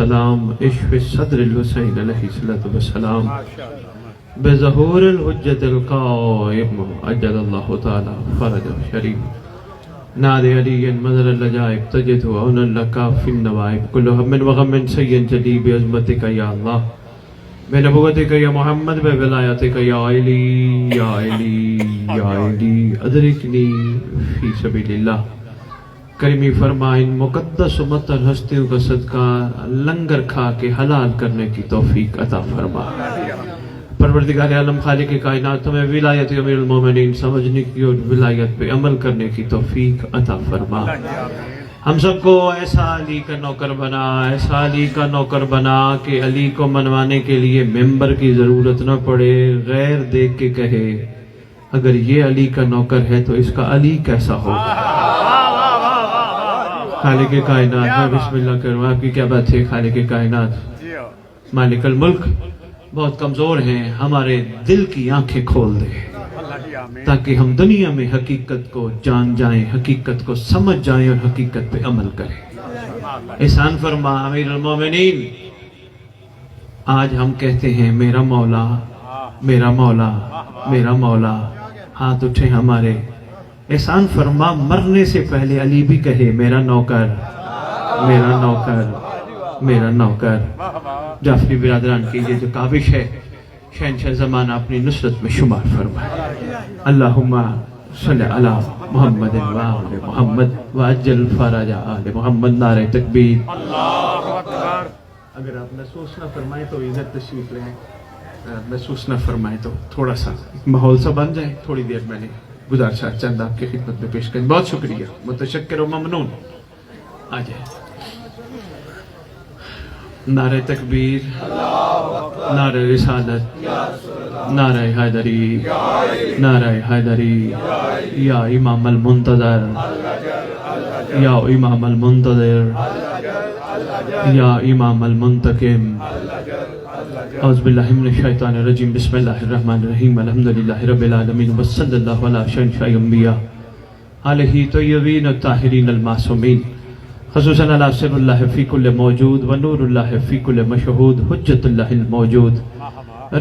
سلام اشف صدر الحسین علیہ السلام بظہور الحجت القائم عجل اللہ تعالی فرج شریف ناد علی مظہر العجائب تجد عون لکا فی النوائب کل ہم و غم سید جلی بعظمتک یا اللہ بنبوتک یا محمد بولایتک یا علی یا علی یا علی ادرکنی فی سبیل اللہ کریمی فرمائیں مقدس و مطہر ہستیوں کا صدقہ لنگر کھا کے حلال کرنے کی توفیق عطا فرما۔ پروردگار عالم خالق کائنات تمہیں ولایت امیر المومنین سمجھنے کی اور ولایت پہ عمل کرنے کی توفیق عطا فرما۔ ہم سب کو ایسا علی کا نوکر بنا، ایسا علی کا نوکر بنا کہ علی کو منوانے کے لیے ممبر کی ضرورت نہ پڑے، غیر دیکھ کے کہے اگر یہ علی کا نوکر ہے تو اس کا علی کیسا ہوگا۔ خالق کائنات میں بسم اللہ کروں، آپ کی کیا بات ہے خالق کائنات مالک الملک، بہت کمزور ہیں، ہمارے دل کی آنکھیں کھول دے تاکہ ہم دنیا میں حقیقت کو جان جائیں، حقیقت کو سمجھ جائیں اور حقیقت پہ عمل کریں۔ احسان فرما امیر المومنین، آج ہم کہتے ہیں میرا مولا میرا مولا میرا مولا، ہاتھ اٹھے ہمارے۔ احسان فرما مرنے سے پہلے علی بھی کہے میرا نوکر میرا نوکر میرا نوکر۔ جعفری برادران کی یہ جو کاوش ہے شہنشاہ زمانہ اپنی نصرت میں شمار فرمائے۔ اللہم صلی علی محمد و آل محمد وعجل فرج آل محمد۔ نعرہ تکبیر۔ اگر آپ محسوس نہ فرمائیں تو عزت تشریف لیں، محسوس نہ فرمائیں تو تھوڑا سا ماحول سا بن جائے، تھوڑی دیر میں نے گزارشہ چند آپ کی خدمت میں پیش کریں۔ بہت شکریہ، متشکر و ممنون۔ آ جائیں۔ نعرہ تکبیر، نعرہ رسالت، نعرہ حیدری، نعرہ حیدری، یا امام المنتظر، یا امام المنتظر، یا امام المنتقم۔ اعوذ باللہ من الشیطان الرجیم، بسم اللہ الرحمن الرحیم، الحمدللہ رب العالمین، وصلی اللہ علی شہنشاہ انبیاء علیہ طیبین الطاہرین المعصومین، خصوصاً علی سر اللہ فی کل موجود و نور اللہ فی کل مشہود، حجت اللہ الموجود،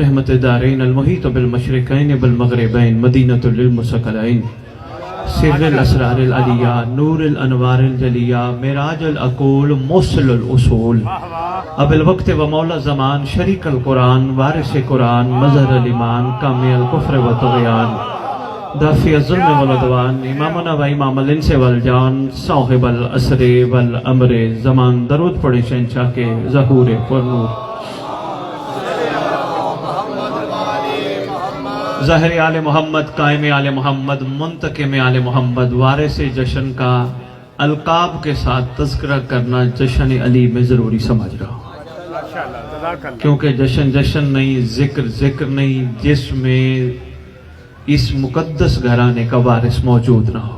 رحمت دارین المحیط بالمشرقین بالمغربین، مدینۃ للمثقلین، سر الاسرار العلیہ، نور الانوار الجلیہ، معراج العقول، موصل الاصول، اب الوقت و مولا زمان، شریک القرآن، وارث قرآن، مظہر الایمان، کامی الکفر و طغیان، دافع الظلم والعدوان، امامنا و امام الانس والجان، صاحب العصر والامر زمان۔ درود پڑھیں شہنشاہ کے ظہور پرنور۔ ظاہر آل محمد، قائم آل محمد، منتقم آل محمد، وارث جشن کا القاب کے ساتھ تذکرہ کرنا جشن علی میں ضروری سمجھ رہا ہوں، کیونکہ جشن جشن نہیں، ذکر ذکر نہیں جس میں اس مقدس گھرانے کا وارث موجود نہ ہو۔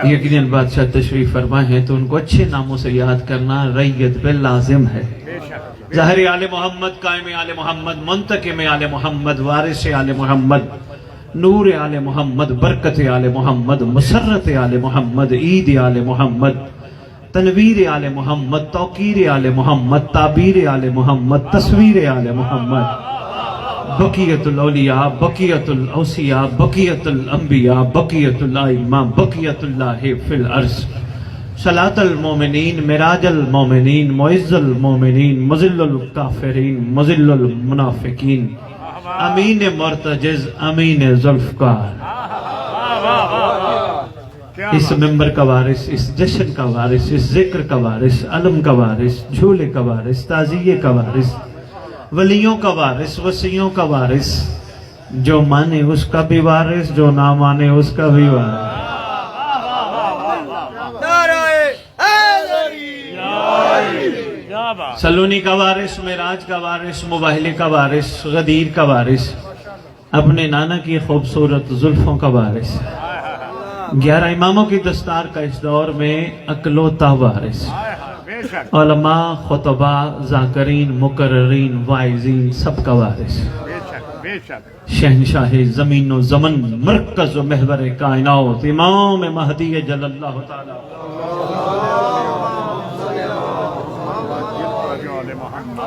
یقیناً بادشاہ تشریف فرمائے ہیں تو ان کو اچھے ناموں سے یاد کرنا ریت پہ لازم ہے۔ ظاہر آل محمد، قائم آل محمد، منتقم آل محمد، وارث آل محمد، نور آل محمد، برکت آل محمد، مسرت آل محمد، عید آل محمد، تنویر آل محمد، توقیر آل محمد، تعبیر آل محمد، تصویر آل محمد، بقیت الاولیاء، بقیت الاوصیاء، بقیت الانبیاء، بقیت الائمہ، بقیت اللہ فی الارض، صلاة المومنین، معراج المومنین، معز المومنین، مذل الکافرین، مذل المنافقین، امین مرتجز، امین ذوالفقار۔ اس ممبر کا وارث، اس جشن کا وارث، اس ذکر کا وارث، علم کا وارث، جھولے کا وارث، تعزیے کا وارث، ولیوں کا وارث، وصیوں کا وارث، جو مانے اس کا بھی وارث، جو نہ مانے اس کا بھی وارث۔ سلونی کا وارث، معراج کا وارث، مباہلے کا وارث، غدیر کا وارث، اپنے نانا کی خوبصورت زلفوں کا وارث، 11 اماموں کی دستار کا اس دور میں اکلوتا وارث، علماء، خطباء، ذاکرین، مقررین، واعظین، سب کا وارث، شہنشاہ زمین و زمن، مرکز و محور کائنات، امام مہدی جل اللہ تعالی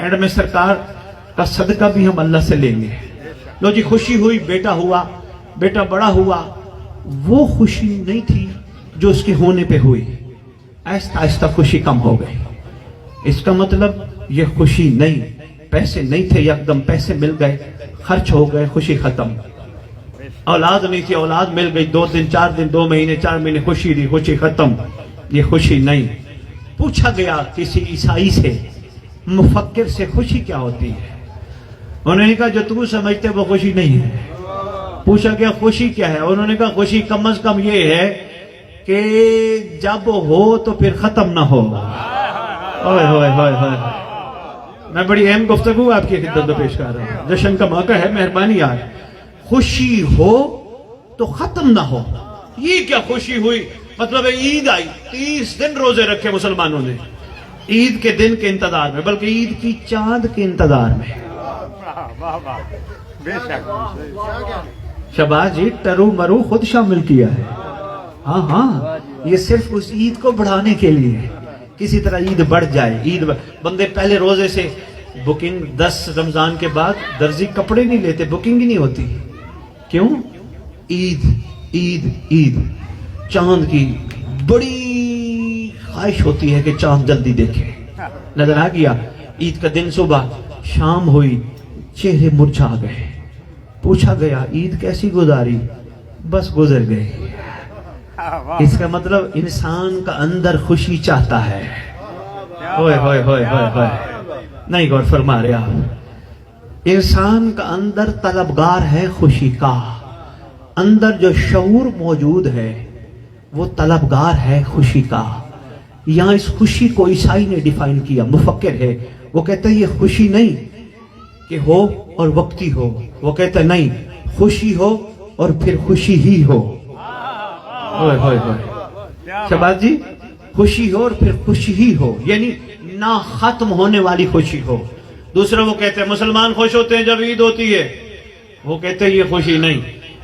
اینڈ میں سرکار کا صدقہ بھی ہم اللہ سے لیں گے. لو جی خوشی ہوئی, بیٹا ہوا, بیٹا بڑا ہوا, وہ خوشی نہیں تھی جو اس کے ہونے پہ ہوئی. آہستہ آہستہ خوشی کم ہو گئی. اس کا مطلب یہ خوشی نہیں, پیسے نہیں تھے, یکدم پیسے مل گئے, خرچ ہو گئے, خوشی ختم. اولاد نہیں تھی, اولاد مل گئی, 2 دن 4 دن 2 مہینے 4 مہینے خوشی رہی, خوشی ختم. یہ خوشی نہیں. پوچھا گیا کسی عیسائی سے, مفکر سے, خوشی کیا ہوتی ہے؟ انہوں نے کہا جو تو سمجھتے وہ خوشی نہیں ہے. پوچھا گیا خوشی کیا ہے؟ انہوں نے کہا خوشی کم از کم یہ ہے کہ جب ہو تو پھر ختم نہ ہو. اوئے ہوئے ہوئے ہوئے, میں بڑی اہم گفتگو آپ کی خدمت میں پیش کر رہا ہوں. جشن کا موقع ہے, مہربانی یار. خوشی ہو تو ختم نہ ہو. یہ کیا خوشی ہوئی؟ مطلب ہے عید آئی, 30 دن روزے رکھے مسلمانوں نے عید کے دن کے انتظار میں, بلکہ عید کی چاند کے انتظار میں. واہ واہ بے شک. شباز جی ٹرو مرو خود شامل کیا ہے. ہاں ہاں, یہ صرف اس عید کو بڑھانے کے لیے ہے. کسی طرح عید بڑھ جائے. عید بندے پہلے روزے سے بکنگ 10 رمضان کے بعد درزی کپڑے نہیں لیتے, بکنگ ہی نہیں ہوتی. کیوں؟ عید عید عید. چاند کی بڑی خواہش ہوتی ہے کہ چاند جلدی دیکھے. نظر آ گیا عید کا دن, صبح شام ہوئی, چہرے مرجھا گئے. پوچھا گیا عید کیسی گزاری؟ بس گزر گئی. اس کا مطلب انسان کا اندر خوشی چاہتا ہے. ہوئے ہوئے ہوئے ہوئے ہوئے, نہیں غور فرما رہے آپ. انسان کا اندر طلبگار ہے خوشی کا. اندر جو شعور موجود ہے وہ طلبگار ہے خوشی کا. یہاں اس خوشی کو عیسائی نے ڈیفائن کیا, مفکر ہے. وہ کہتے ہیں یہ خوشی نہیں کہ ہو اور وقتی ہو. وہ کہتے ہیں نہیں, خوشی ہو اور پھر خوشی ہی ہو. ہوئے ہوئے ہوئے. شباز جی خوشی ہو اور پھر خوشی ہی ہو, یعنی نہ ختم ہونے والی خوشی ہو. دوسرا وہ کہتے ہیں مسلمان خوش ہوتے ہیں جب عید ہوتی ہے. وہ کہتے ہیں یہ خوشی نہیں.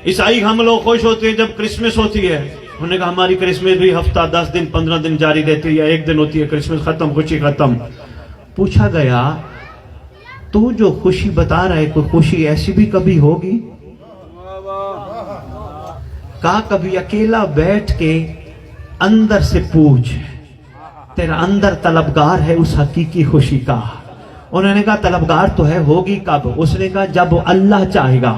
عیسائی ہم لوگ خوش ہوتے ہیں جب کرسمس ہوتی ہے. انہوں نے کہا ہماری کرسمس بھی ہفتہ 10 دن 15 دن جاری رہتی ہے, یا 1 دن ہوتی ہے, کرسمس ختم, خوشی ختم. پوچھا گیا تو جو خوشی بتا رہا ہے کوئی خوشی ایسی بھی کبھی ہوگی؟ کہا کبھی اکیلا بیٹھ کے اندر سے پوچھ, تیرا اندر طلبگار ہے اس حقیقی خوشی کا. انہوں نے کہا طلبگار تو ہے, ہوگی کب؟ اس نے کہا جب اللہ چاہے گا.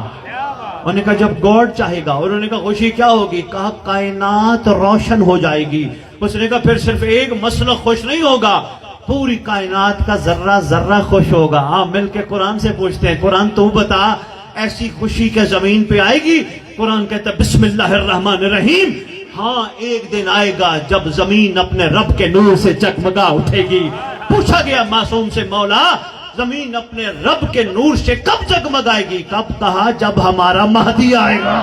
انہوں نے کہا جب گاڈ چاہے گا. انہوں نے کہا خوشی کیا ہوگی؟ کہا کائنات روشن ہو جائے گی. اس نے کہا پھر صرف ایک مسلک خوش نہیں ہوگا, پوری کائنات کا ذرہ ذرہ خوش ہوگا. ہاں مل کے قرآن سے پوچھتے ہیں, قرآن تو بتا ایسی خوشی کے زمین پہ آئے گی؟ قرآن کہتا ہے بسم اللہ الرحمن الرحیم. ہاں ایک دن آئے گا جب زمین اپنے رب کے نور سے جگمگا اٹھے گی. پوچھا گیا معصوم سے, مولا زمین اپنے رب کے نور سے کب جگمگائے گی؟ کب؟ کہا جب ہمارا مہدی آئے گا.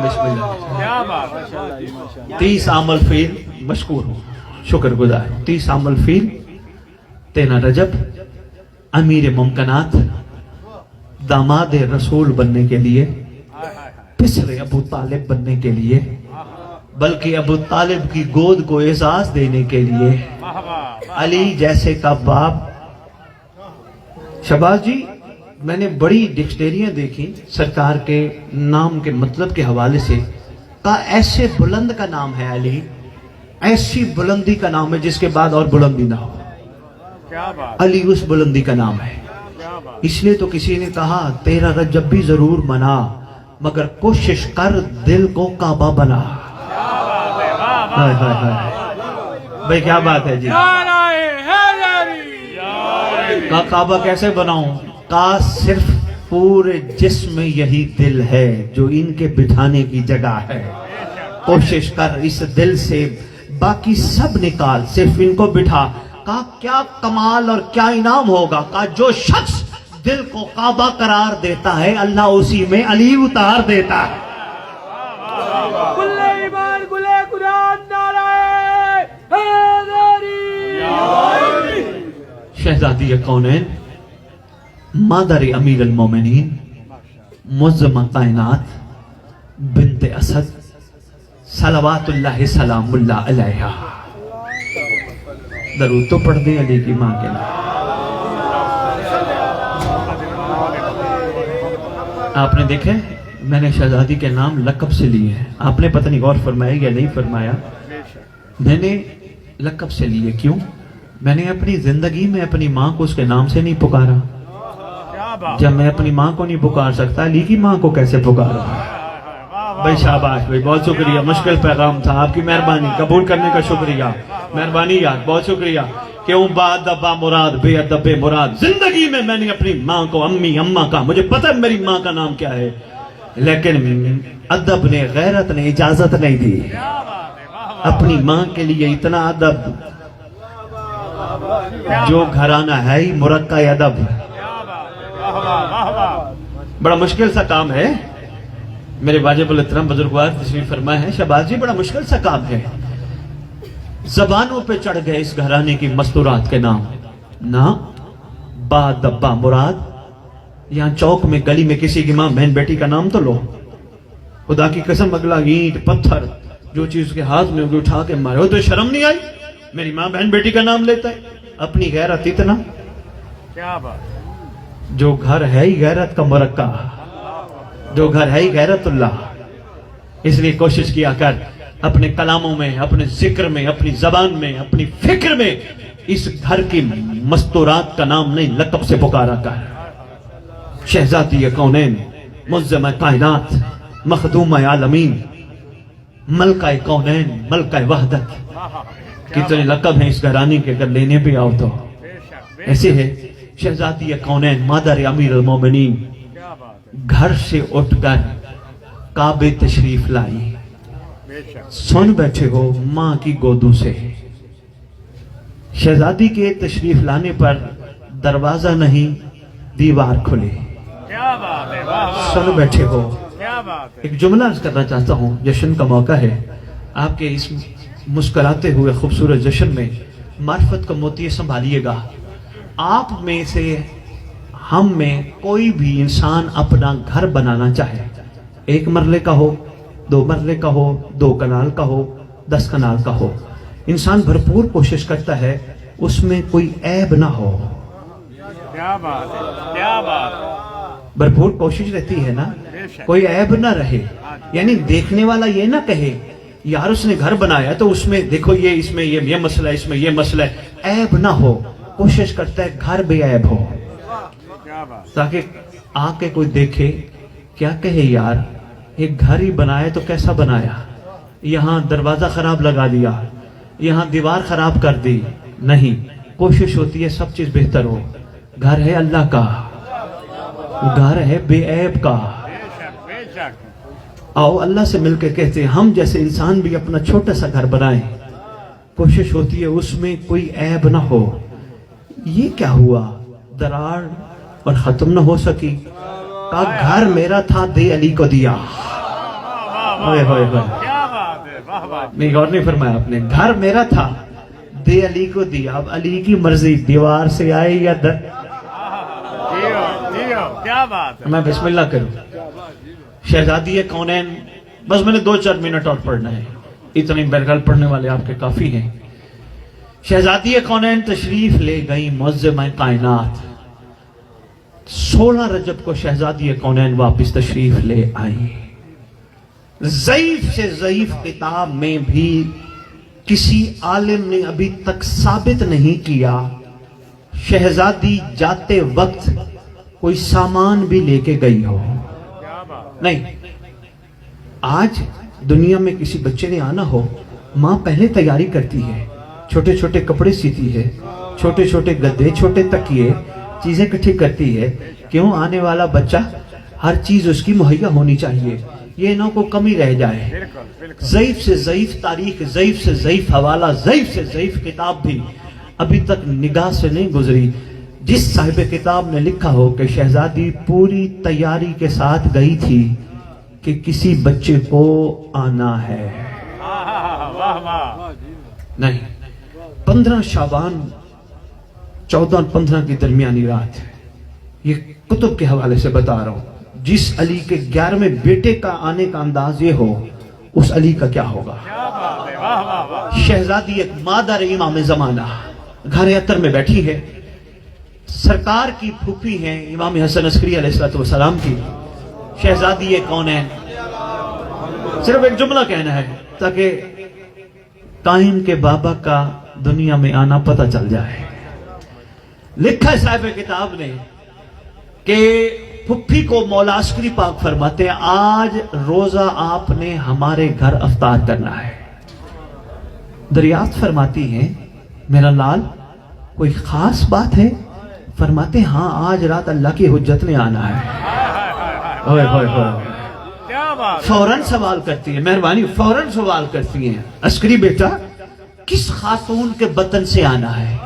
بسم اللہ. 30 عام الفیل, مشکور ہوں, شکر گزار. 30 عام الفیل, 13 رجب, امیر ممکنات, داماد رسول بننے کے لیے, پسر ابو طالب بننے کے لیے, بلکہ ابو طالب کی گود کو اعزاز دینے کے لیے, علی جیسے کا باپ. شباز جی میں نے بڑی ڈکشنریاں دیکھی سرکار کے نام کے مطلب کے حوالے سے. کہا ایسے بلند کا نام ہے علی, ایسی بلندی کا نام ہے جس کے بعد اور بلندی نہ ہو. علی اس بلندی کا نام ہے. اس لیے تو کسی نے کہا 13 رجب بھی ضرور منا, مگر کوشش کر دل کو کعبہ بنا. بھائی کیا بات ہے جی. کہا کعبہ کیسے بناؤں؟ کہا صرف پورے جسم میں یہی دل ہے جو ان کے بٹھانے کی جگہ ہے. کوشش کر اس دل سے, باقی سب نکال, صرف ان کو بٹھا. کہا کیا کمال اور کیا انعام ہوگا؟ کہا جو شخص دل کو کعبہ قرار دیتا ہے اللہ اسی میں علی اتار دیتا ہے. شہزادی کونین, مادر امیر المومنین, معظمہ کائنات, بنت اسد, صلوات اللہ سلام اللہ علیہ. درود تو پڑھ دیں علی کی ماں کے نام. آپ نے دیکھے میں نے شہزادی کے نام لقب سے لیے ہیں. آپ نے پتہ نہیں غور فرمایا یا نہیں فرمایا. میں نے لقب سے لیے. کیوں؟ میں نے اپنی زندگی میں اپنی ماں کو اس کے نام سے نہیں پکارا. جب میں اپنی ماں کو نہیں پکار سکتا علی کی ماں کو کیسے پکارا؟ بھائی شاباش بھائی، بہت شکریہ. مشکل پیغام تھا، آپ کی مہربانی قبول کرنے کا شکریہ. مہربانی یار، بہت شکریہ. کیوں با دبا مراد بے ادب مراد. زندگی میں نے اپنی ماں کو امی اماں کہا. مجھے پتہ ہے میری ماں کا نام کیا ہے، لیکن ادب نے غیرت نے اجازت نہیں دی. اپنی ماں کے لیے اتنا ادب جو گھرانہ ہے ہی مرقع ادب. بڑا مشکل سا کام ہے. میرے واجب الاحترام بزرگوار تشریف فرمائے ہیں. شہباز جی بڑا مشکل سا کام ہے. زبانوں پہ چڑھ گئے اس گھرانے کی مستورات کے نام. نہ با دبا مراد. یہاں چوک میں گلی میں کسی کی ماں بہن بیٹی کا نام تو لو. خدا کی قسم اگلا اینٹ پتھر جو چیز کے ہاتھ میں اٹھا کے مارے. ہو تو شرم نہیں آئی؟ میری ماں بہن بیٹی کا نام لیتا ہے. اپنی غیرت اتنا. کیا بات. جو گھر ہے ہی غیرت کا مرقع، جو گھر ہے ہی غیرت اللہ. اس لیے کوشش کیا کر اپنے کلاموں میں، اپنے ذکر میں، اپنی زبان میں، اپنی فکر میں اس گھر کی مستورات کا نام نہیں لقب سے پکارا کر. شہزادی کونین، معظم کائنات، مخدوم عالمین، ملکہ کونین، ملکہ وحدت. کتنے لقب ہیں اس گھرانے کے، اگر لینے بھی آؤ تو ایسے ہے. شہزادی کونین، مادر امیر المومنین، گھر سے اٹھ کر کعبے تشریف لائی. سن بیٹھے ہو ماں کی گودوں سے. شہزادی کے تشریف لانے پر دروازہ نہیں دیوار کھلے. سن بیٹھے ہو. ایک جملہ عرض کرنا چاہتا ہوں. جشن کا موقع ہے. آپ کے اس مسکراتے ہوئے خوبصورت جشن میں معرفت کا موتی سنبھالیے گا. آپ میں سے ہم میں کوئی بھی انسان اپنا گھر بنانا چاہے، 1 مرلے کا ہو، 2 مرلے کا ہو، 2 کنال کا ہو، 10 کنال کا ہو، انسان بھرپور کوشش کرتا ہے اس میں کوئی عیب نہ ہو. کیا بات ہے، کیا بات. بھرپور کوشش رہتی ہے نا، کوئی عیب نہ رہے. یعنی دیکھنے والا یہ نہ کہے یار اس نے گھر بنایا تو اس میں دیکھو اس میں یہ مسئلہ ہے، اس میں یہ مسئلہ ہے. عیب نہ ہو. کوشش کرتا ہے گھر بے عیب ہو، تاکہ آ کے کوئی دیکھے کیا کہے یار ایک گھر ہی بنایا تو کیسا بنایا. یہاں دروازہ خراب لگا دیا، یہاں دیوار خراب کر دی. نہیں، کوشش ہوتی ہے سب چیز بہتر ہو. گھر ہے اللہ کا، گھر ہے بے عیب کا. آؤ اللہ سے مل کے کہتے ہیں ہم جیسے انسان بھی اپنا چھوٹا سا گھر بنائیں. کوشش ہوتی ہے اس میں کوئی عیب نہ ہو. یہ کیا ہوا؟ دراڑ اور ختم نہ ہو سکی. کہا گھر میرا تھا دے علی کو دیا. ہوئے ہوئے ہوئے. نہیں غور نہیں فرمایا آپ نے. گھر میرا تھا دے علی کو دیا. اب علی کی مرضی دیوار سے آئے یا کیا بات ہے. میں بسم اللہ کروں. شہزادی کونین، بس میں نے 2-4 منٹ اور پڑھنا ہے. اتنے بہرحال پڑھنے والے آپ کے کافی ہیں. شہزادی کونین تشریف لے گئی معظم کائنات. 16 رجب کو شہزادی کونین واپس تشریف لے آئی. ضعیف سے ضعیف کتاب میں بھی کسی عالم نے ابھی تک ثابت نہیں کیا شہزادی جاتے وقت کوئی سامان بھی لے کے گئی ہو. نہیں، آج دنیا میں کسی بچے نے آنا ہو، ماں پہلے تیاری کرتی ہے، چھوٹے چھوٹے کپڑے سیتی ہے، چھوٹے چھوٹے گدے، چھوٹے تکیے، چیزیں اکٹھی کرتی ہے. کیوں؟ آنے والا بچہ ہر چیز اس کی مہیا ہونی چاہیے، یہ نہ کو کمی رہ جائے. ضعیف سے ضعیف تاریخ، ضعیف سے ضعیف حوالہ، ضعیف سے ضعیف کتاب بھی ابھی تک نگاہ سے نہیں گزری جس صاحب کتاب نے لکھا ہو کہ شہزادی پوری تیاری کے ساتھ گئی تھی کہ کسی بچے کو آنا ہے. نہیں، 15 شعبان 14 اور 15 کی درمیانی رات ہے. یہ کتب کے حوالے سے بتا رہا ہوں. جس علی کے 11ویں بیٹے کا آنے کا انداز یہ ہو اس علی کا کیا ہوگا؟ کیا بات ہے، واہ واہ واہ. شہزادی ایک مادر امام زمانہ گھر اتر میں بیٹھی ہے، سرکار کی پھوپھی ہیں امام حسن عسکری علیہ السلام کی. شہزادی یہ کون ہے؟ صرف ایک جملہ کہنا ہے تاکہ قائم کے بابا کا دنیا میں آنا پتہ چل جائے. لکھا ہے صاحب کتاب نے کہ پھپھی کو مولا عسکری پاک فرماتے ہیں آج روزہ آپ نے ہمارے گھر افطار کرنا ہے. دریافت فرماتی ہیں میرا لال کوئی خاص بات ہے؟ فرماتے ہیں ہاں آج رات اللہ کی حجت نے آنا ہے. ہوئے ہوئے ہوئے. کیا بات ہے. فوراً سوال کرتی ہے، مہربانی فوراً سوال کرتی ہیں عسکری بیٹا کس خاتون کے بطن سے آنا ہے؟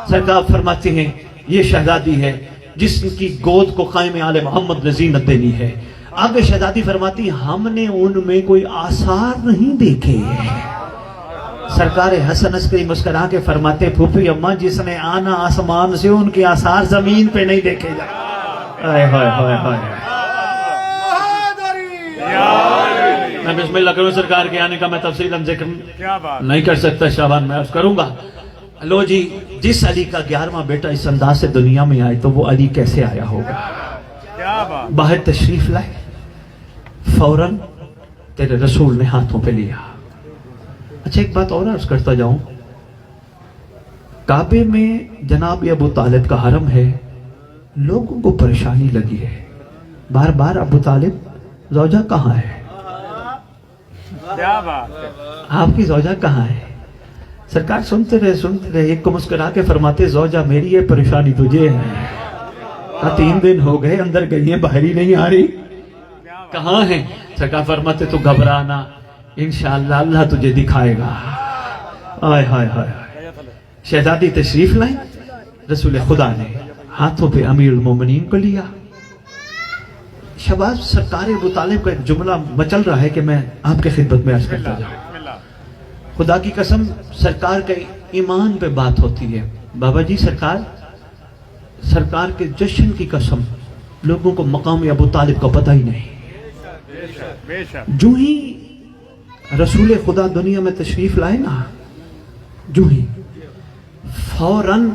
سرکار فرماتی ہیں یہ شہزادی ہے جس کی گود کو قائم آل محمد نے زینت دینی ہے. آگے شہزادی فرماتی ہم نے ان میں کوئی آثار نہیں دیکھے. سرکار حسن عسکری مسکرا کے فرماتے پھوپھی اماں جس نے آنا آسمان سے ان کے آثار زمین پہ نہیں دیکھے جائے. آئے ہوئے ہوئے ہوئے. میں بسم اللہ کروں سرکار کے آنے کا میں تفصیلاً ذکر کیا بات. نہیں کر سکتا، شابان میں عرض کروں گا. لو جی جس علی کا 11واں بیٹا اس انداز سے دنیا میں آئے تو وہ علی کیسے آیا ہوگا؟ کیا بات. باہر تشریف لائے، فوراً تیرے رسول نے ہاتھوں پہ لیا. اچھا ایک بات اور عرض کرتا جاؤں، کعبے میں جناب ابو طالب کا حرم ہے، لوگوں کو پریشانی لگی ہے بار بار ابو طالب زوجہ کہاں ہے؟ کیا بات ہے. آپ کی زوجہ کہاں ہے؟ سرکار سنتے رہے. ایک کو مسکرا کے فرماتے زوجہ میری ہے پریشانی تجھے ہے. 3 دن ہو گئے اندر گئی ہیں باہر ہی نہیں آ رہی، کہاں ہیں؟ سرکار فرماتے تو گھبرانا انشاءاللہ اللہ تجھے دکھائے گا. آئے ہائے ہائے. شہزادی تشریف لائیں، رسول خدا نے ہاتھوں پہ امیر المومنین کو لیا. شباب سرکار ابو طالب کا ایک جملہ مچل رہا ہے کہ میں آپ کے خدمت میں عرض کرتا جاؤں. خدا کی قسم سرکار کے ایمان پہ بات ہوتی ہے. بابا جی سرکار کے جشن کی قسم لوگوں کو مقام ابو طالب کا پتہ ہی نہیں. بے شک. جو ہی رسول خدا دنیا میں تشریف لائے نا، جو ہی فوراً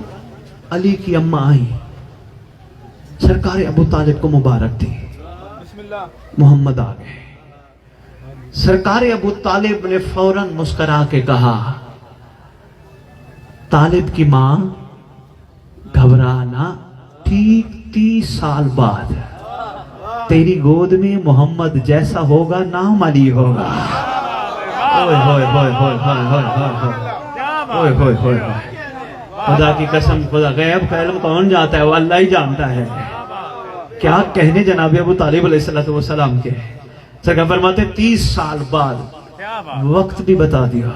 علی کی اماں آئیں، سرکار ابو طالب کو مبارک دی. محمد آ گئے. سرکار ابو طالب نے فوراً مسکرا کے کہا طالب کی ماں گھبرانا، ٹھیک 30 سال بعد تیری گود میں محمد جیسا ہوگا نام علی ہوگا. اوئے ہوئے ہوئے ہوئے ہوئے ہوئے ہوئے ہوئے ہوئے. خدا کی قسم خدا غیب کا علم کون جاتا ہے؟ وہ اللہ ہی جانتا ہے. کیا کہنے جناب ابو طالب علیہ السلام کے. سرکار فرماتے 30 سال بعد. کیا بات. وقت بھی بتا دیا.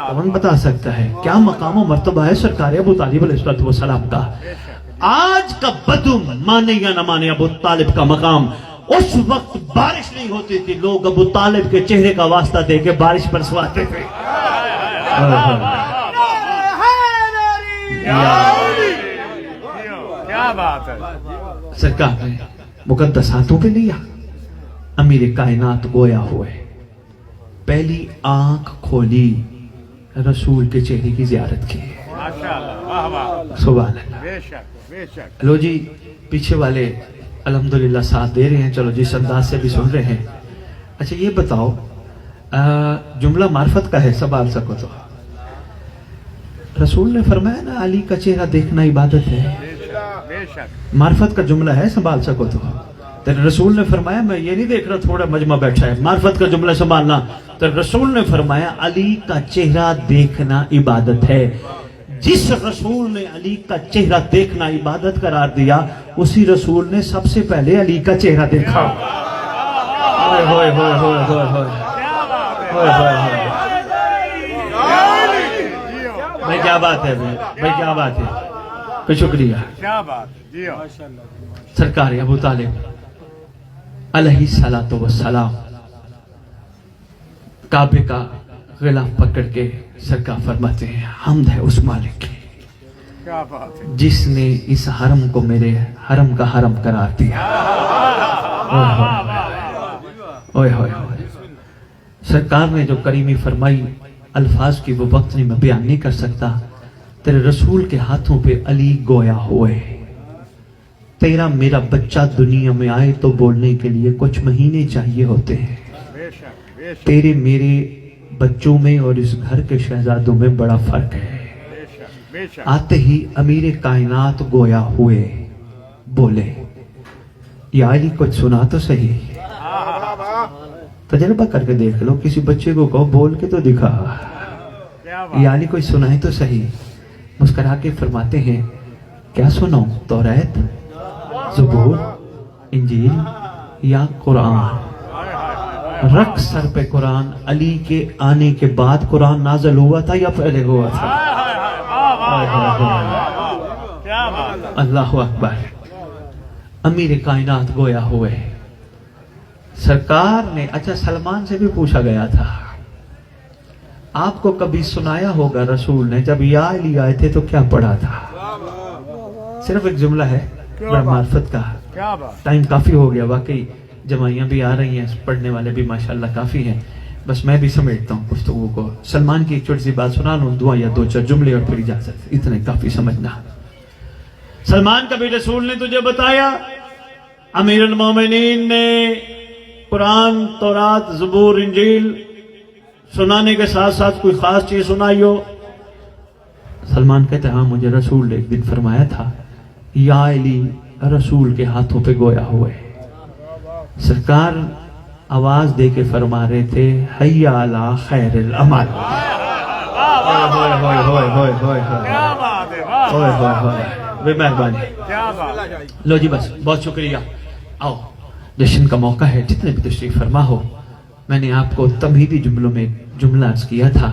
کون بتا سکتا ہے کیا مقام و مرتبہ ہے سرکار ابو طالب علیہ السلام کا؟ آج کا بدو مانے یا نہ مانے ابو طالب کا مقام. اس وقت بارش نہیں ہوتی تھی، لوگ ابو طالب کے چہرے کا واسطہ دے کے بارش برسواتے تھے. کیا بات ہے. سرکار نے مقدس ہاتھوں پہ لیا، امیر کائنات گویا ہوئے، پہلی آنکھ کھولی، رسول کے چہرے کی زیارت کی. ماشاءاللہ. واہ واہ. سبحان اللہ. بے شک بے شک. لو جی پیچھے والے الحمدللہ ساتھ دے رہے ہیں، چلو جس انداز سے بھی سن رہے ہیں. اچھا یہ بتاؤ جملہ معرفت کا ہے، سنبھال سکو تو. رسول نے فرمایا نا علی کا چہرہ دیکھنا عبادت ہے. بے شک. معرفت کا جملہ ہے، سنبھال سکو تو. رسول نے فرمایا میں یہ نہیں دیکھ رہا تھوڑا مجمع بیٹھا ہے، معرفت کا جملہ سنبھالنا. تو رسول نے فرمایا علی کا چہرہ دیکھنا عبادت ہے. جس رسول نے علی کا چہرہ دیکھنا عبادت قرار دیا، اسی رسول نے سب سے پہلے علی کا چہرہ دیکھا. ہوئے ہوئے ہوئے ہوئے ہوئے ہوئے ہوئے ہوئے. بھائی کیا بات ہے، بھائی کیا بات ہے. کوئی شکریہ. کیا بات. جی سرکار ابو طالب علیہ السلام کعبے کا غلاف پکڑ کے سرکار فرماتے ہیں حمد ہے اس مالک کی کیا بات ہے. جس نے اس حرم کو میرے حرم کا حرم قرار دیا. اوئے ہوئے ہوئے. سرکار نے جو کریمی فرمائی الفاظ کی وہ وقت نہیں میں بیان نہیں کر سکتا. تیرے رسول کے ہاتھوں پہ علی گویا ہوئے. تیرا میرا بچہ دنیا میں آئے تو بولنے کے لیے کچھ مہینے چاہیے ہوتے ہیں. بے شک بے شک تیرے میرے بچوں میں اور اس گھر کے شہزادوں میں بڑا فرق ہے. بے شک بے شک آتے ہی امیر کائنات گویا ہوئے, بولے یا علی کچھ سنا تو صحیح. تجربہ کر کے دیکھ لو, کسی بچے کو کہو بول کے تو دکھا, کیا یا علی کوئی سنائے تو صحیح. مسکرا کے فرماتے ہیں کیا سناؤں, توریت, زبور, انجیل یا قرآن. رکھ سر پہ قرآن. علی کے آنے کے بعد قرآن نازل ہوا تھا یا پہلے ہوا تھا؟ کیا بات. اللہ اکبر. امیر کائنات گویا ہوئے. سرکار نے, اچھا سلمان سے بھی پوچھا گیا تھا, آپ کو کبھی سنایا ہوگا رسول نے جب یا علی آئے تھے تو کیا پڑھا تھا؟ صرف ایک جملہ ہے بڑا معرفت کا. کیا بات. ٹائم کافی ہو گیا, واقعی جمائیاں بھی آ رہی ہیں, پڑھنے والے بھی ماشاءاللہ کافی ہیں, بس میں بھی سمیٹتا ہوں گفتگو کو. سلمان کی ایک چھوٹی سی بات سنا لوں, دعا یا دو چار جملے اور پھر اجازت, اتنے کافی سمجھنا. سلمان کبھی رسول نے تجھے بتایا امیر المومنین نے قرآن, تورات, زبور, انجیل سنانے کے ساتھ ساتھ کوئی خاص چیز سنائی ہو؟ سلمان کہتے ہاں مجھے رسول نے ایک دن فرمایا تھا یا علی رسول کے ہاتھوں پہ گویا ہوئے. سرکار آواز دے کے فرما رہے تھے حی علی خیر العمل. کیا بات ہے. بے مہربانی. کیا بات. لو جی بس, بہت شکریہ. آؤ, جشن کا موقع ہے, جتنے بھی تشریف فرما ہو. میں نے آپ کو تمہیدی جملوں میں جملہ عرض کیا تھا,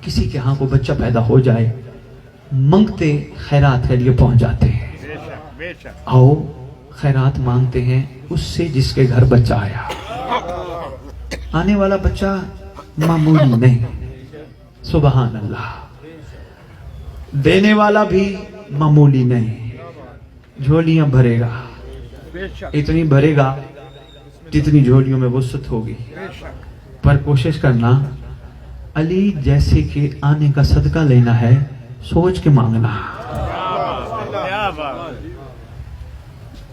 کسی کے ہاں کو بچہ پیدا ہو جائے منگتے خیرات کے لیے پہنچ جاتے ہیں. بے شک بے شک. آؤ خیرات مانگتے ہیں اس سے جس کے گھر بچہ آیا. آنے والا بچہ معمولی نہیں, سبحان اللہ. دینے والا بھی معمولی نہیں, جھولیاں بھرے گا, بے شک اتنی بھرے گا جتنی جھولیوں میں وسعت ہوگی. بے شک. پر کوشش کرنا علی جیسے کہ آنے کا صدقہ لینا ہے, سوچ کے مانگنا. کیا بات.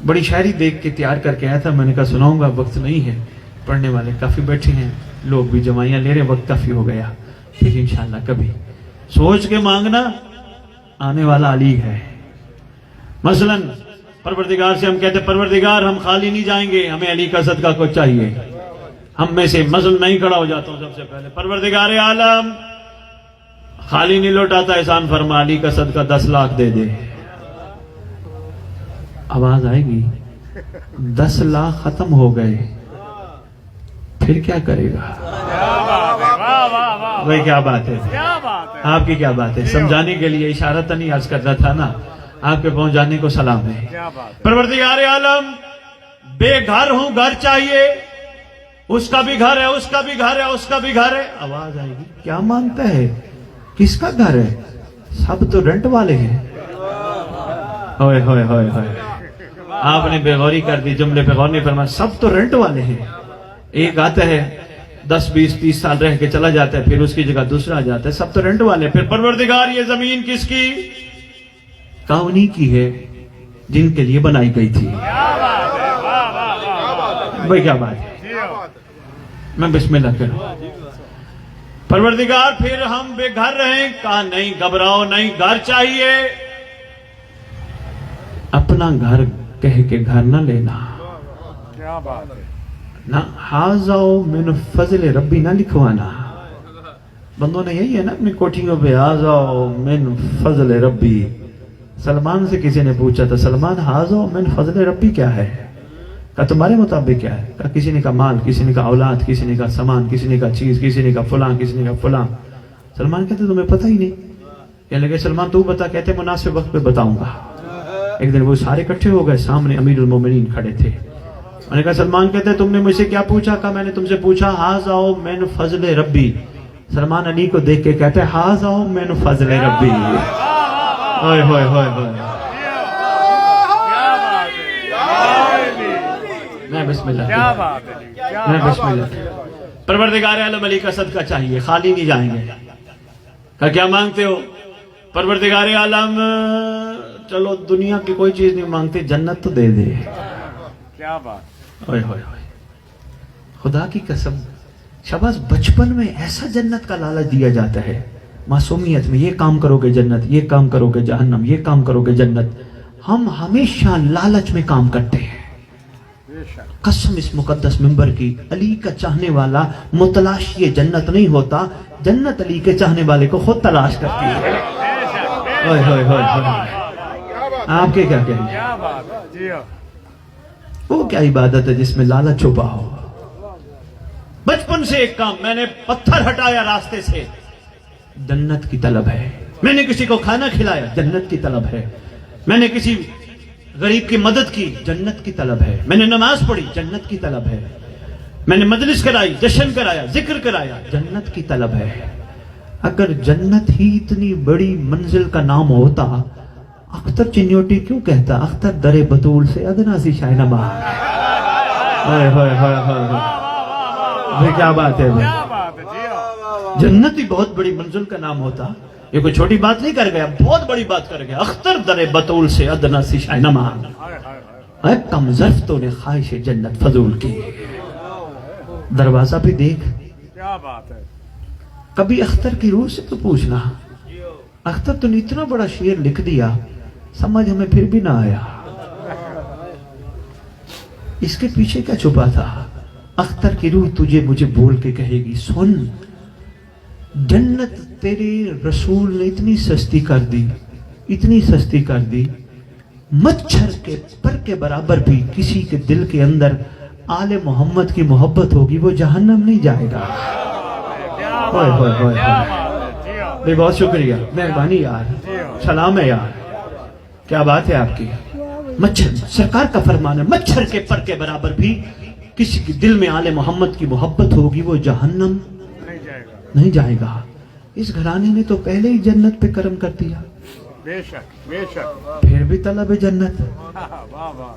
بڑی شاعری دیکھ کے تیار کر کے آیا تھا, میں نے کہا سناؤں گا, وقت نہیں ہے, پڑھنے والے کافی بیٹھے ہیں, لوگ بھی جمائیاں لے رہے ہیں, وقت کافی ہو گیا. پھر انشاءاللہ کبھی سوچ کے مانگنا, آنے والا علی ہے. مثلاً پروردگار سے ہم کہتے ہیں پروردگار ہم خالی نہیں جائیں گے, ہمیں علی کا صدقہ کچھ چاہیے. ہم میں سے مثلاً میں ہی کھڑا ہو جاتا ہوں سب سے پہلے, پروردگار عالم خالی نہیں لوٹاتا, احسان فرما علی کا صدقہ 10 لاکھ دے دے. آواز آئے گی 10 لاکھ ختم ہو گئے, پھر کیا کرے گا؟ بھائی کیا بات ہے, آپ کی کیا بات ہے, سمجھانے کے لیے اشارتاً ہی عرض کر رہا تھا نا, آپ کے پہنچ جانے کو سلام ہے. پروردگار عالم بے گھر ہوں, گھر چاہیے, اس کا بھی گھر ہے, اس کا بھی گھر ہے, اس کا بھی گھر ہے. آواز آئے گی کیا مانگتا ہے, کس کا گھر ہے؟ سب تو رینٹ والے ہیں. ہوئے ہوئے ہوئے ہوئے, آپ نے بے غوری کر دی, جملے پہ غور نہیں فرمایا. سب تو رینٹ والے ہیں. ایک آتا ہے 10 20 30 سال رہ کے چلا جاتا ہے, پھر اس کی جگہ دوسرا آ جاتا ہے, سب تو رینٹ والے. پھر پروردگار یہ زمین کس کی؟ کاؤنی کی ہے, جن کے لیے بنائی گئی تھی. بھائی کیا بات ہے, میں بسم اللہ کروں. پروردگار پھر ہم بے گھر رہیں, کہا نہیں گھبراؤ نہیں, گھر چاہیے. اپنا گھر کہہ کے گھر نہ لینا, کیا بات ہے. نہ حاضاؤ من فضل ربی نہ لکھوانا. بندوں نے یہی ہے نا اپنی کوٹھیوں پہ, حاضاؤ من فضل ربی. سلمان سے کسی نے پوچھا تھا سلمان حاضاؤ من فضل ربی کیا ہے؟ کہا تمہارے مطابق کیا ہے؟ کہا کسی نے کہا مال, کسی نے کہا اولاد, کسی نے کہا سامان, کسی نے کہا چیز, کسی نے کہا فلاں, کسی نے کہا فلاں. سلمان کہتے تمہیں پتہ ہی نہیں. کہنے لگے سلمان تو بتا. کہتے مناسب وقت پہ بتاؤں گا. ایک دن وہ سارے اکٹھے ہو گئے, سامنے امیر المومنین کھڑے تھے. میں نے کہا سلمان کہتے تم نے مجھ سے کیا پوچھا؟ کہا میں نے تم سے پوچھا حاضاؤ من فضل ربی. سلمان علی کو دیکھ کے کہتے حاضاؤ من فضل ربی. ہوئے ہوئے ہوئے ہوئے. میں بسم اللہ, میں بسم اللہ. پروردگار عالم علی کا صدقہ چاہیے، خالی نہیں جائیں گے. کہا کیا مانگتے ہو؟ پروردگار عالم چلو دنیا کی کوئی چیز نہیں مانگتے، جنت تو دے دے. کیا بات. اوئے ہوئے ہوئے، خدا کی قسم شباز بچپن میں ایسا جنت کا لالچ دیا جاتا ہے، معصومیت میں یہ کام کرو گے جنت، یہ کام کرو گے جہنم، یہ کام کرو گے جنت. ہم ہمیشہ لالچ میں کام کرتے ہیں. بے شک. قسم اس مقدس منبر کی، علی کا چاہنے والا متلاشی جنت نہیں ہوتا، جنت علی کے چاہنے والے کو خود تلاش کرتی ہے. اوئے ہوئے ہوئے ہوئے، آپ کے کیا کہیں گے؟ کیا بات. جی ہاں. وہ کیا عبادت ہے جس میں لالچ چھپا ہو؟ بچپن سے ایک کام، میں نے پتھر ہٹایا راستے سے، جنت کی طلب ہے. میں نے کسی کو کھانا کھلایا، جنت کی طلب ہے. میں نے کسی غریب کی مدد کی، جنت کی طلب ہے. میں نے نماز پڑھی، جنت کی طلب ہے. میں نے مجلس کرائی، جشن کرایا، ذکر کرایا، جنت کی طلب ہے. اگر جنت ہی اتنی بڑی منزل کا نام ہوتا، اختر چنیوٹی کیوں کہتا اختر در بطول سے ادنا سی شاہنما. ہوئے ہوئے ہوئے ہوئے، بھئی کیا بات ہے بھئی. کیا بات ہے. جی ہاں. جنت ہی بہت بڑی منزل کا نام ہوتا. یہ کوئی چھوٹی بات نہیں کر گیا، بہت بڑی بات کر گیا. اختر در بطول سے ادنا سی شاہنما. ہائے ہائے ہائے. اے کم ظرفتوں نے خواہش جنت فضول کی. دروازہ بھی دیکھ. کیا بات ہے. کبھی اختر کی روح سے تو پوچھنا، اختر تو نے اتنا بڑا شعر لکھ دیا، سمجھ ہمیں پھر بھی نہ آیا. اس کے پیچھے کیا چھپا تھا؟ اختر کی روح تجھے مجھے بول کے کہے گی، سن جنت تیرے رسول نے اتنی سستی کر دی، اتنی سستی کر دی، مچھر کے پر کے برابر بھی کسی کے دل کے اندر آل محمد کی محبت ہوگی، وہ جہنم نہیں جائے گا. ہوئے ہوئے ہوئے ہوئے. بھئی بہت شکریہ، مہربانی یار، سلام ہے یار، کیا بات ہے آپ کی. مچھر، سرکار کا فرمان ہے، مچھر کے پر کے برابر بھی کسی کے دل میں آل محمد کی محبت ہوگی، وہ جہنم نہیں جائے گا. نہیں جائے گا. اس گھرانے نے تو پہلے ہی جنت پہ کرم کر دیا، بے شک. بے شک. پھر بھی طلب جنت. واہ واہ.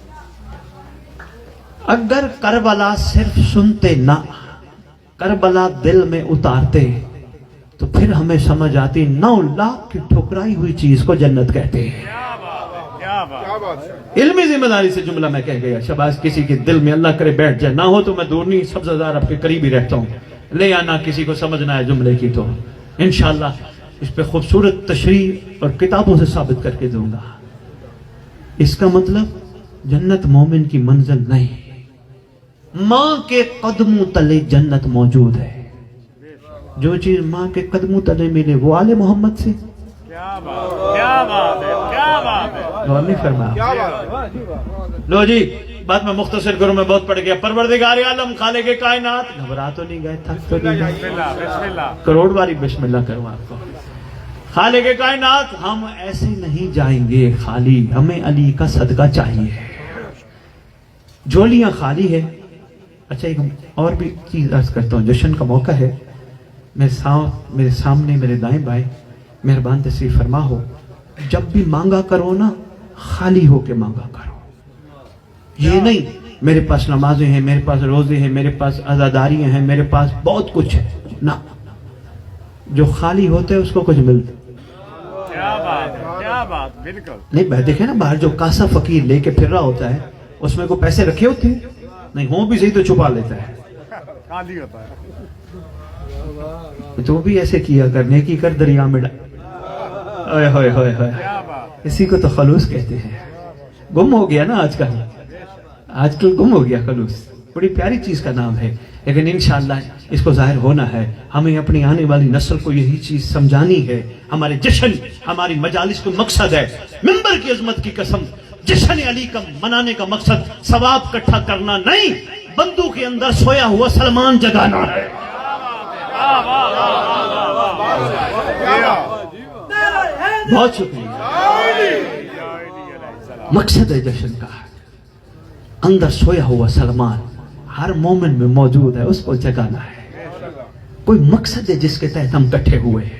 اگر کربلا صرف سنتے نہ، کربلا دل میں اتارتے، تو پھر ہمیں سمجھ آتی 9 لاکھ کی ٹھکرائی ہوئی چیز کو جنت کہتے ہیں. کیا بات. علمی ذمہ داری سے جملہ میں کہہ گیا. شباز کسی کے دل میں اللہ کرے بیٹھ جائے، نہ ہو تو میں دور نہیں، سب سے زیادہ آپ کے قریب ہی رہتا ہوں. لے آنا کسی کو سمجھنا ہے جملے کی تو انشاءاللہ اس پہ خوبصورت تشریح اور کتابوں سے ثابت کر کے دوں گا. اس کا مطلب جنت مومن کی منزل نہیں، ماں کے قدموں تلے جنت موجود ہے. جو چیز ماں کے قدموں تلے ملے وہ آل محمد سے. کیا بات. کیا بات ہے. کیا بات ہے. غور نہیں فرمایا. لو جی بات میں مختصر کروں، میں بہت پڑھ گیا. پروردگار عالم خالق کائنات، گھبرا تو نہیں گئے، تھک تو نہیں گئے؟ بسم اللہ. بسم اللہ. کروڑ باری بسم اللہ کروں آپ کو. خالق کائنات، ہم ایسے نہیں جائیں گے خالی، ہمیں علی کا صدقہ چاہیے. جھولیاں خالی ہے. اچھا ایک اور بھی چیز عرض کرتا ہوں، جشن کا موقع ہے. میرے سامنے میرے دائیں بائیں مہربان تشریف فرما ہو. جب بھی مانگا کرو نا، خالی ہو کے مانگا کرو. یہ نہیں میرے پاس نمازیں ہیں، میرے پاس روزے ہیں، میرے پاس عزاداریاں ہیں، میرے پاس بہت کچھ ہے. نہ، جو خالی ہوتے اس کو کچھ ملتا. کیا بات ہے. کیا بات. بالکل. نہیں بھائی دیکھیں نا، باہر جو کاسا فقیر لے کے پھر رہا ہوتا ہے، اس میں کوئی پیسے رکھے ہوتے ہیں؟ نہیں، ہوں بھی صحیح تو چھپا لیتا ہے. خالی ہوتا ہے. تو بھی ایسے کیا کر، نیکی کر دریا میں ڈال. اوئے ہوئے ہوئے ہوئے، کیا بات. اسی کو تو خلوص کہتے ہیں. گم ہو گیا نا آج کل گم ہو گیا خلوص. بڑی پیاری چیز کا نام ہے، لیکن انشاءاللہ اس کو ظاہر ہونا ہے. ہمیں اپنی آنے والی نسل کو یہی چیز سمجھانی ہے. ہمارے جشن، ہماری مجالس کو مقصد ہے. منبر کی عظمت کی قسم، جشن علی کا منانے کا مقصد ثواب اکٹھا کرنا نہیں، بندوں کے اندر سویا ہوا سلمان جگانا ہے. بہت شکریہ. مقصد ہے جشن کا، اندر سویا ہوا سلمان ہر مومن میں موجود ہے، اس کو جگانا ہے. کوئی مقصد ہے جس کے تحت ہم کٹھے ہوئے ہیں.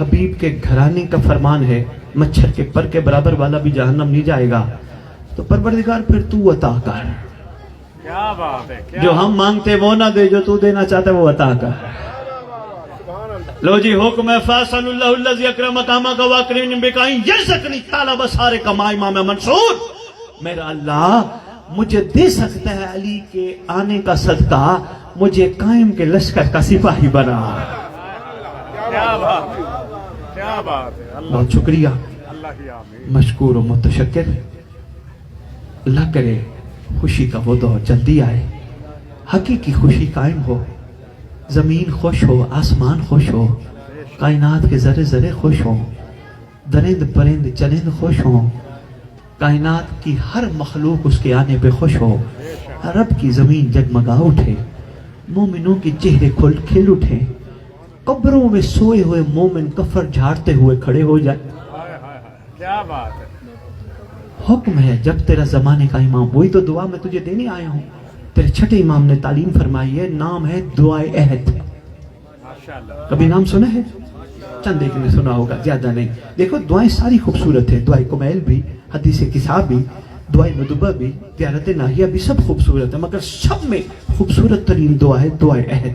حبیب کے گھرانے کا فرمان ہے مچھر کے پر کے برابر والا بھی جہنم نہیں جائے گا. تو پروردگار پھر تو عطا کر, کیا بات ہے, جو ہم مانگتے وہ نہ دے, جو تو دینا چاہتا ہے وہ عطا کر. لو جی حکم ہے فاصل اللہ الذی اکرم مقامک واکرم بکائیں یرزقنی طالب سارے کما امام منصور. میرا اللہ مجھے دے سکتا ہے علی کے آنے کا صدقہ, مجھے قائم کے لشکر کا سپاہی بنا. کیا بات ہے, کیا بات ہے. اللہ بہت شکریہ, اللہ کی آمین. مشکور و متشکر. اللہ کرے خوشی کا وہ دور جلدی آئے, حقیقی خوشی قائم ہو, زمین خوش ہو, آسمان خوش ہو, کائنات کے ذرے ذرے خوش ہوں, درند پرند چرند خوش ہوں, کائنات کی ہر مخلوق اس کے آنے پہ خوش ہو, رب کی زمین جگمگا اٹھے, مومنوں کے چہرے کھل اٹھے, قبروں میں سوئے ہوئے مومن کفر جھاڑتے ہوئے کھڑے ہو جائے. کیا بات ہے. حکم ہے جب تیرا زمانے کا امام, وہی تو دعا میں تجھے دینے آیا ہوں. تیرے چھٹے امام نے تعلیم فرمائی ہے, نام ہے دعائے عہد. ماشاءاللہ. کبھی نام سنا ہے؟ چند ایک نے سنا ہوگا, زیادہ نہیں. دیکھو دعائیں ساری خوبصورت ہیں, دعائے کمیل بھی, حدیث کساب بھی, دعائے مدبہ بھی, زیارت ناہیہ بھی, سب خوبصورت ہے, مگر سب میں خوبصورت ترین دعا ہے دعائے عہد.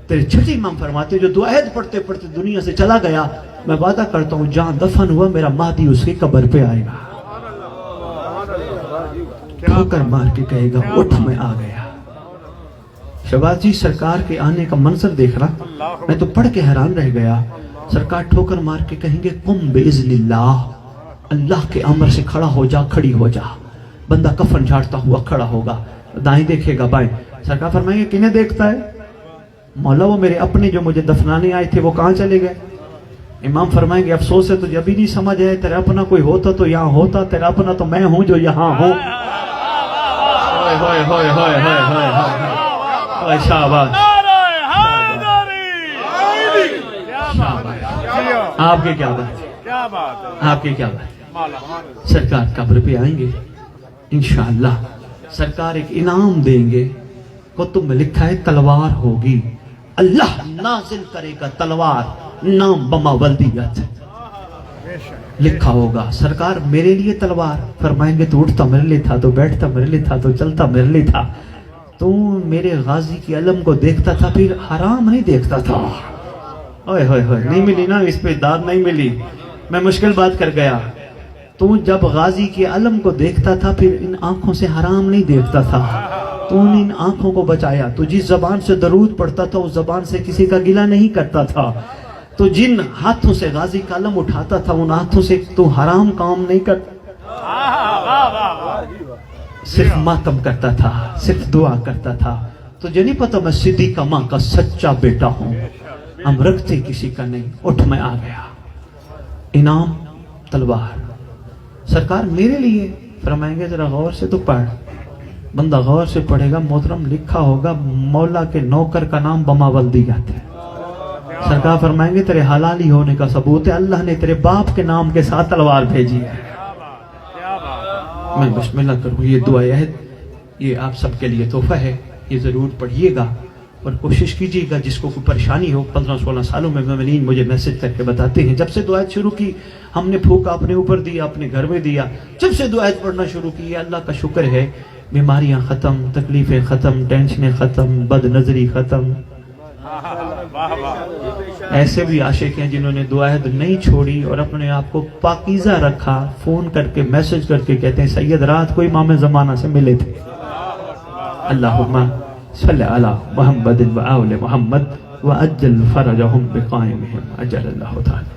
تیرے چھٹے امام فرماتے جو دعا عہد پڑھتے پڑھتے دنیا سے چلا گیا, میں وعدہ کرتا ہوں جہاں دفن ہوا میرا مہدی اس کی قبر پہ آئے گا, ٹھوکر مار کے کہے گا اٹھ میں آ گیا. شہباز جی سرکار کے آنے کا منظر دیکھ رہا, میں تو پڑھ کے حیران رہ گیا. سرکار ٹھوکر مار کے کہیں گے قم باذن اللہ, اللہ کے امر سے کھڑا ہو جا, کھڑی ہو جا. بندہ کفن جھاڑتا ہوا کھڑا ہوگا, دائیں دیکھے گا بائیں. سرکار فرمائیں گے کنہیں دیکھتا ہے؟ مولا وہ میرے اپنے جو مجھے دفنانے آئے تھے وہ کہاں چلے گئے؟ امام فرمائیں گے افسوس ہے تجھے ابھی نہیں سمجھ آئے, تیرا اپنا کوئی ہوتا تو یہاں ہوتا, تیرا اپنا تو میں ہوں جو یہاں ہوں. ہوئے ہوئے ہوئے ہوئے ہوئے ہوئے, شہباز آپ کی کیا بات, کیا بات ہے. آپ کی کیا بات. سرکار قبر پہ آئیں گے انشاءاللہ, سرکار ایک انعام دیں گے. کتب میں لکھا ہے تلوار ہوگی, اللہ نازل کرے گا تلوار, نام بما ولدیت لکھا ہوگا. سرکار میرے لیے تلوار, فرمائیں گے تو اٹھتا میرے لیے تھا, تو بیٹھتا میرے لیے تھا, تو چلتا میرے لیے تھا. تو میرے غازی کی علم کو دیکھتا تھا, پھر حرام نہیں دیکھتا تھا. اوئے ہوئے ہوئے, نہیں ملی نا اس پہ داد, نہیں ملی, میں مشکل بات کر گیا. تو جب غازی کے علم کو دیکھتا تھا پھر ان آنکھوں سے حرام نہیں دیکھتا تھا. تو نے ان آنکھوں کو بچایا. تو جس زبان سے درود پڑھتا تھا اس زبان سے کسی کا گلہ نہیں کرتا تھا. تو جن ہاتھوں سے غازی کا علم اٹھاتا تھا ان ہاتھوں سے تو حرام کام نہیں کرتا, صرف ماتم کرتا تھا, صرف دعا کرتا تھا. تجھے نہیں پتا میں صدیقہ ماں کا سچا بیٹا ہوں, ہم رکھتے کسی کا نہیں. اٹھ میں آ گیا. انعام تلوار. سرکار میرے لیے, فرمائیں گے ذرا غور سے تو پڑھ. بندہ غور سے پڑھے گا, محترم لکھا ہوگا مولا کے نوکر کا نام بما ولدیت ہے. سرکار فرمائیں گے تیرے حلالی ہونے کا ثبوت ہے, اللہ نے تیرے باپ کے نام کے ساتھ تلوار بھیجی ہے. میں بسم اللہ کروں. یہ دعا عہد یہ آپ سب کے لیے تحفہ ہے, یہ ضرور پڑھیے گا اور کوشش کیجیے گا. جس کو کوئی پریشانی ہو, 15-16 سالوں میں مومنین مجھے میسج کر کے بتاتے ہیں جب سے دعا شروع کی ہم نے پھونکا اپنے اوپر دیا, اپنے گھر میں دیا. جب سے دعا پڑھنا شروع کی, اللہ کا شکر ہے, بیماریاں ختم, تکلیفیں ختم, ٹینشنیں ختم, بد نظری ختم. ایسے بھی عاشق ہیں جنہوں نے دعا نہیں چھوڑی اور اپنے آپ کو پاکیزہ رکھا. فون کر کے میسج کر کے کہتے ہیں سید رات کو امام زمانہ سے ملے تھے. اللہم صلی علی محمد و آل محمد و اجل فرجہم بقائمہم اجل اللہ تعالی.